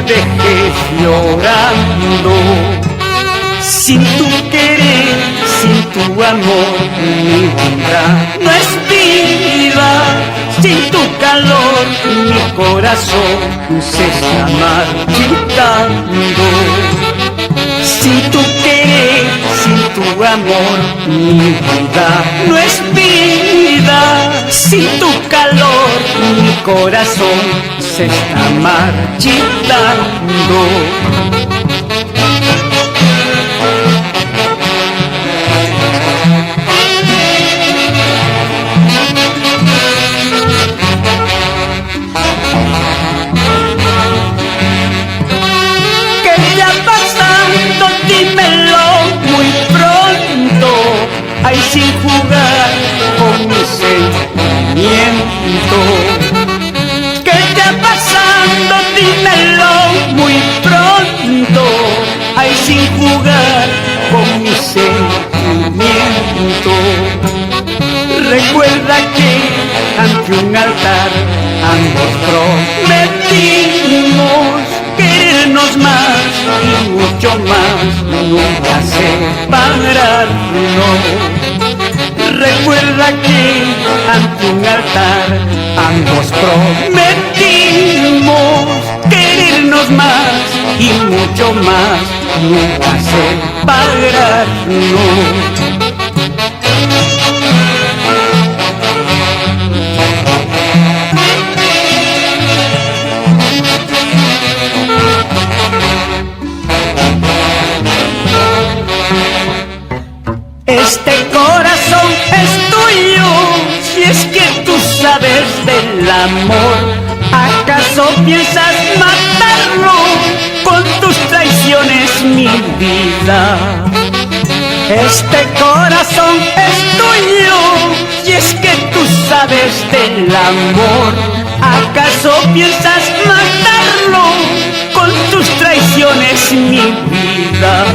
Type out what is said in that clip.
dejes llorando. Sin tu querer, sin tu amor, mi vida no es vida. Sin tu calor, mi corazón se está marchitando. Sin tu querer, sin tu amor, mi vida no es vida. Sin tu calor, mi corazón se está marchitando. Dímelo muy pronto, ay, sin jugar con mi sentimiento. ¿Qué está pasando? Dímelo muy pronto, ay, sin jugar con mi sentimiento. Recuerda que ante un altar ambos prometimos querernos más y mucho más, nunca separarnos. Recuerda que ante un altar ambos prometimos querernos más y mucho más, nunca separarnos. Este corazón es tuyo, si es que tú sabes del amor. ¿Acaso piensas matarlo con tus traiciones, mi vida? Este corazón es tuyo, si es que tú sabes del amor. ¿Acaso piensas matarlo con tus traiciones, mi vida?